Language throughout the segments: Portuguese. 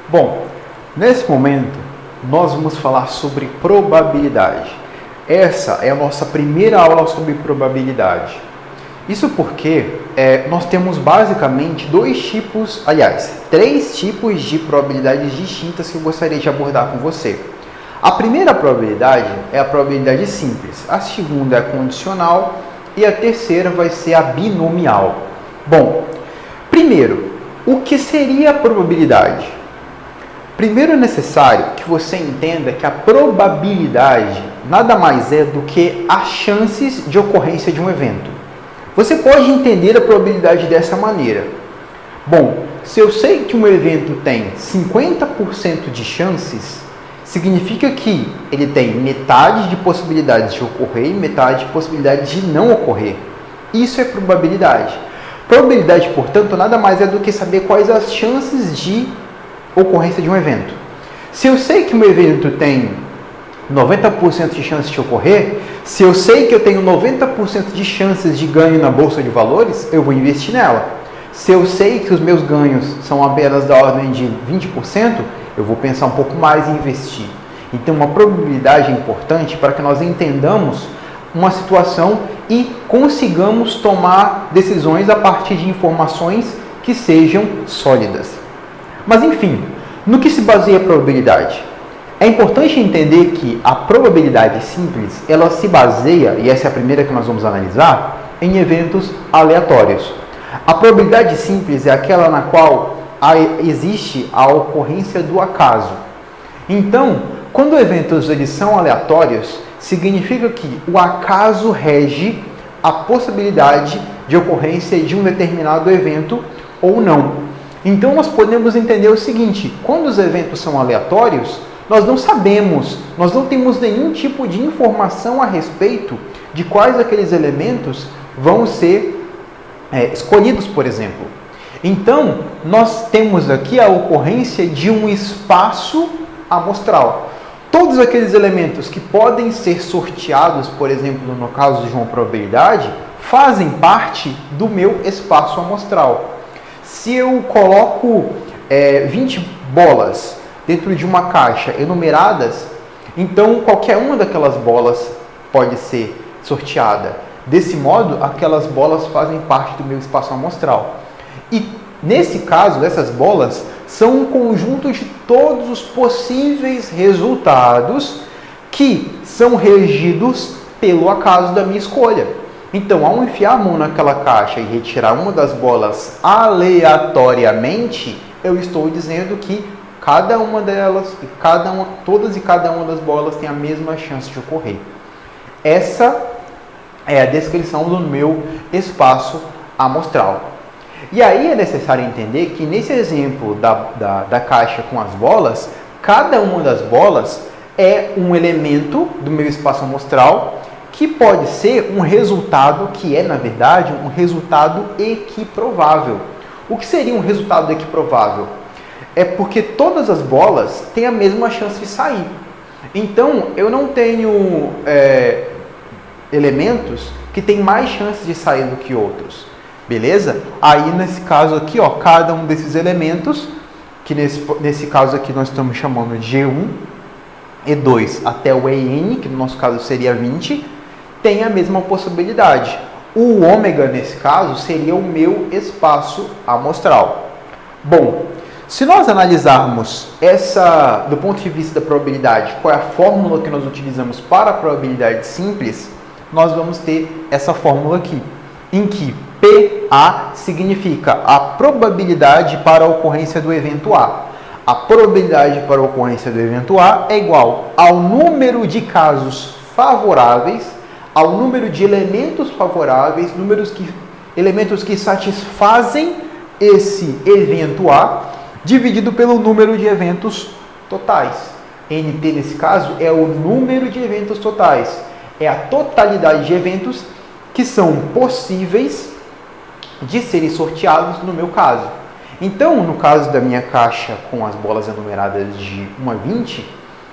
Bom, nesse momento nós vamos falar sobre probabilidade. Essa é a nossa primeira aula sobre probabilidade. Isso porque nós temos basicamente três tipos de probabilidades distintas que eu gostaria de abordar com você. A primeira probabilidade é a probabilidade simples, a segunda é a condicional e a terceira vai ser a binomial. Bom, primeiro, o que seria a probabilidade? Primeiro é necessário que você entenda que a probabilidade nada mais é do que as chances de ocorrência de um evento. Você pode entender a probabilidade dessa maneira. Bom, se eu sei que um evento tem 50% de chances, significa que ele tem metade de possibilidades de ocorrer e metade de possibilidades de não ocorrer. Isso é probabilidade. Probabilidade, portanto, nada mais é do que saber quais as chances de ocorrência de um evento. Se eu sei que um evento tem 90% de chances de ocorrer, se eu sei que eu tenho 90% de chances de ganho na bolsa de valores, eu vou investir nela. Se eu sei que os meus ganhos são apenas da ordem de 20%, eu vou pensar um pouco mais em investir. Então, uma probabilidade é importante para que nós entendamos uma situação e consigamos tomar decisões a partir de informações que sejam sólidas. Mas, enfim, no que se baseia a probabilidade? É importante entender que a probabilidade simples, ela se baseia, e essa é a primeira que nós vamos analisar, em eventos aleatórios. A probabilidade simples é aquela na qual existe a ocorrência do acaso. Então, quando eventos eles são aleatórios, significa que o acaso rege a possibilidade de ocorrência de um determinado evento ou não. Então, nós podemos entender o seguinte: quando os eventos são aleatórios, nós não sabemos, nós não temos nenhum tipo de informação a respeito de quais aqueles elementos vão ser escolhidos, por exemplo. Então, nós temos aqui a ocorrência de um espaço amostral. Todos aqueles elementos que podem ser sorteados, por exemplo, no caso de uma probabilidade, fazem parte do meu espaço amostral. Se eu coloco 20 bolas dentro de uma caixa enumeradas, então qualquer uma daquelas bolas pode ser sorteada. Desse modo, aquelas bolas fazem parte do meu espaço amostral. E nesse caso, essas bolas são um conjunto de todos os possíveis resultados que são regidos pelo acaso da minha escolha. Então, ao enfiar a mão naquela caixa e retirar uma das bolas aleatoriamente, eu estou dizendo que cada uma delas, todas e cada uma das bolas tem a mesma chance de ocorrer. Essa é a descrição do meu espaço amostral. E aí é necessário entender que nesse exemplo da caixa com as bolas, cada uma das bolas é um elemento do meu espaço amostral que pode ser um resultado que é, na verdade, um resultado equiprovável. O que seria um resultado equiprovável? É porque todas as bolas têm a mesma chance de sair. Então, eu não tenho elementos que têm mais chance de sair do que outros. Beleza? Aí, nesse caso aqui, cada um desses elementos, que nesse caso aqui nós estamos chamando de E1, E2 até o En, que no nosso caso seria 20, tem a mesma possibilidade. O ômega, nesse caso, seria o meu espaço amostral. Bom, se nós analisarmos do ponto de vista da probabilidade, qual é a fórmula que nós utilizamos para a probabilidade simples, nós vamos ter essa fórmula aqui, em que PA significa a probabilidade para a ocorrência do evento A. A probabilidade para a ocorrência do evento A é igual ao número de casos favoráveis, ao número de elementos favoráveis, elementos que satisfazem esse evento A, dividido pelo número de eventos totais. NT, nesse caso, é o número de eventos totais. É a totalidade de eventos que são possíveis de serem sorteados no meu caso. Então, no caso da minha caixa com as bolas enumeradas de 1 a 20,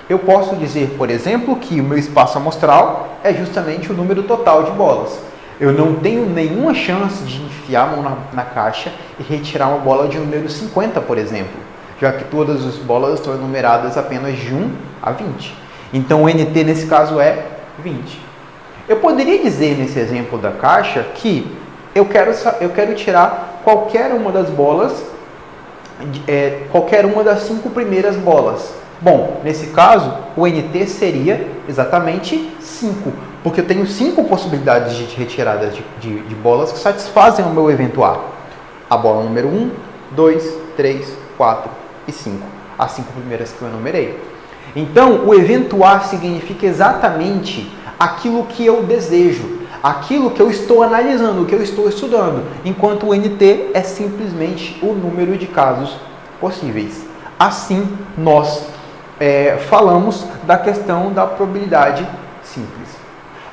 eu posso dizer, por exemplo, que o meu espaço amostral é justamente o número total de bolas. Eu não tenho nenhuma chance de enfiar a mão na caixa e retirar uma bola de número 50, por exemplo. já que todas as bolas estão enumeradas apenas de 1 a 20. Então o NT nesse caso é 20. Eu poderia dizer nesse exemplo da caixa que eu quero tirar qualquer uma das bolas, qualquer uma das 5 primeiras bolas. Bom, nesse caso, o NT seria exatamente 5, porque eu tenho 5 possibilidades de retirada de bolas que satisfazem o meu evento A. A bola número 1, 2, 3, 4 e 5. As 5 primeiras que eu enumerei. Então, o evento A significa exatamente aquilo que eu desejo, aquilo que eu estou analisando, que eu estou estudando, enquanto o NT é simplesmente o número de casos possíveis. Assim, nós falamos da questão da probabilidade simples.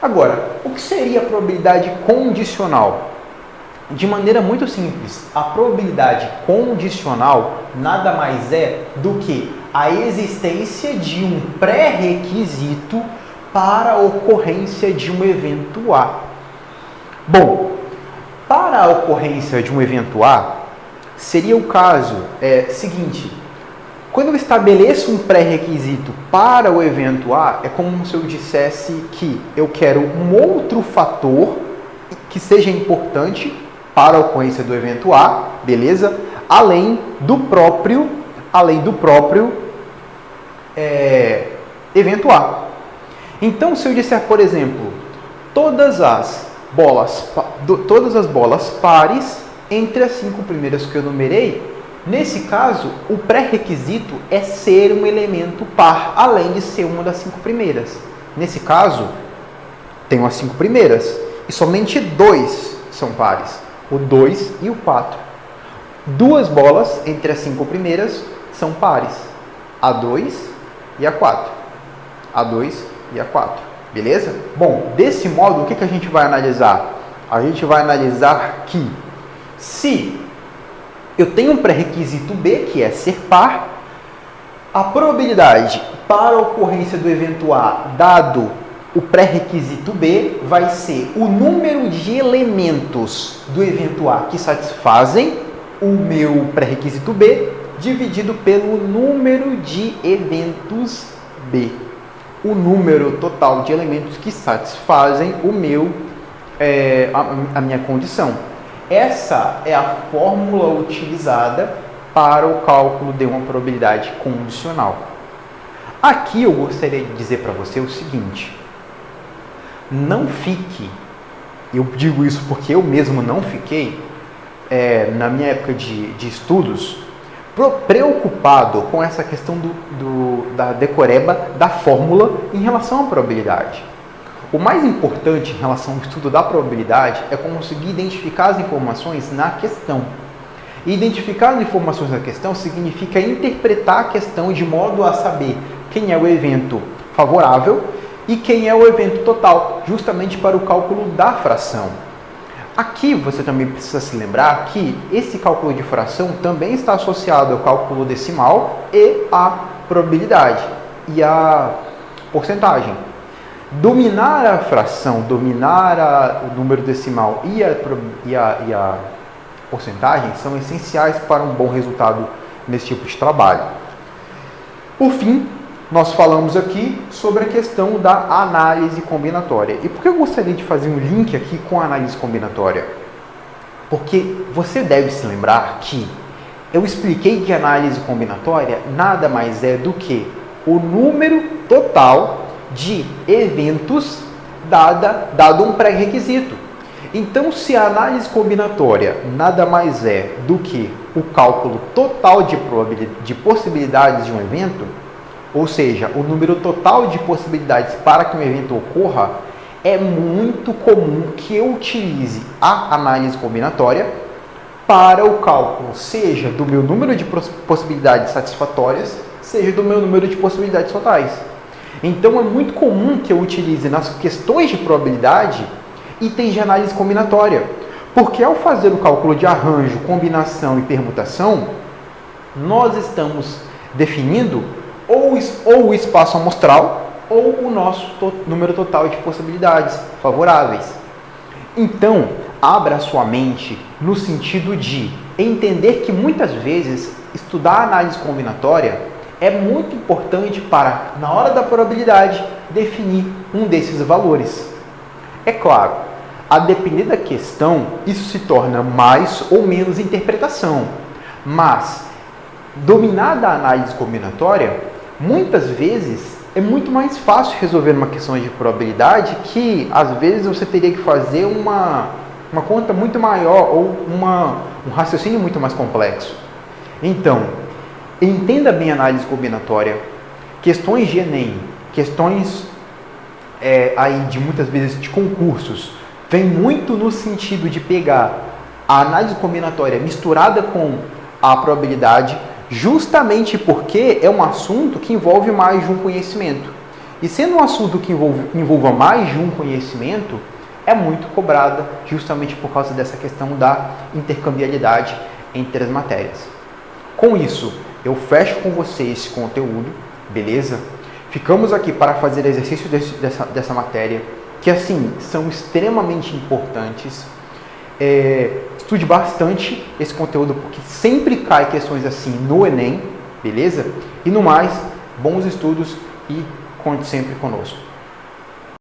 Agora, o que seria a probabilidade condicional? De maneira muito simples, a probabilidade condicional nada mais é do que a existência de um pré-requisito para a ocorrência de um evento A. Bom, para a ocorrência de um evento A, seria o caso seguinte: quando eu estabeleço um pré-requisito para o evento A, é como se eu dissesse que eu quero um outro fator que seja importante para a ocorrência do evento A, beleza? Além do próprio evento A. Então, se eu disser, por exemplo, todas as bolas pares entre as 5 primeiras que eu numerei, nesse caso, o pré-requisito é ser um elemento par, além de ser uma das 5 primeiras. Nesse caso, tenho as 5 primeiras e somente 2 são pares, o 2 e o 4. 2 bolas entre as 5 primeiras são pares, a 2 e a 4. A 2 e a 4, beleza? Bom, desse modo, o que a gente vai analisar? A gente vai analisar que se eu tenho um pré-requisito B, que é ser par, a probabilidade para a ocorrência do evento A, dado o pré-requisito B, vai ser o número de elementos do evento A que satisfazem o meu pré-requisito B, dividido pelo número de eventos B. O número total de elementos que satisfazem a minha condição. Essa é a fórmula utilizada para o cálculo de uma probabilidade condicional. Aqui eu gostaria de dizer para você o seguinte: não fique, eu digo isso porque eu mesmo não fiquei, na minha época de estudos, preocupado com essa questão da decoreba da fórmula em relação à probabilidade. O mais importante em relação ao estudo da probabilidade é conseguir identificar as informações na questão. E identificar as informações na questão significa interpretar a questão de modo a saber quem é o evento favorável e quem é o evento total, justamente para o cálculo da fração. Aqui você também precisa se lembrar que esse cálculo de fração também está associado ao cálculo decimal e à probabilidade e à porcentagem. Dominar a fração, dominar o número decimal e a porcentagem são essenciais para um bom resultado nesse tipo de trabalho. Por fim, nós falamos aqui sobre a questão da análise combinatória. E por que eu gostaria de fazer um link aqui com a análise combinatória? Porque você deve se lembrar que eu expliquei que a análise combinatória nada mais é do que o número total de eventos dado um pré-requisito. Então, se a análise combinatória nada mais é do que o cálculo total de possibilidades de um evento, ou seja, o número total de possibilidades para que um evento ocorra, é muito comum que eu utilize a análise combinatória para o cálculo, seja do meu número de possibilidades satisfatórias, seja do meu número de possibilidades totais. Então, é muito comum que eu utilize nas questões de probabilidade itens de análise combinatória, porque ao fazer o cálculo de arranjo, combinação e permutação, nós estamos definindo ou o espaço amostral ou o nosso número total de possibilidades favoráveis. Então, abra sua mente no sentido de entender que muitas vezes estudar a análise combinatória é muito importante para, na hora da probabilidade, definir um desses valores. É claro, a depender da questão, isso se torna mais ou menos interpretação, mas dominada a análise combinatória, muitas vezes é muito mais fácil resolver uma questão de probabilidade que, às vezes, você teria que fazer uma conta muito maior ou um raciocínio muito mais complexo. Então, entenda bem a análise combinatória, questões de Enem, questões aí de muitas vezes de concursos, vem muito no sentido de pegar a análise combinatória misturada com a probabilidade, justamente porque é um assunto que envolve mais de um conhecimento. E sendo um assunto que envolva mais de um conhecimento, é muito cobrada justamente por causa dessa questão da intercambiabilidade entre as matérias. Com isso, eu fecho com você esse conteúdo, beleza? Ficamos aqui para fazer exercício dessa matéria, que assim, são extremamente importantes. Estude bastante esse conteúdo, porque sempre cai questões assim no Enem, beleza? E no mais, bons estudos e conte sempre conosco.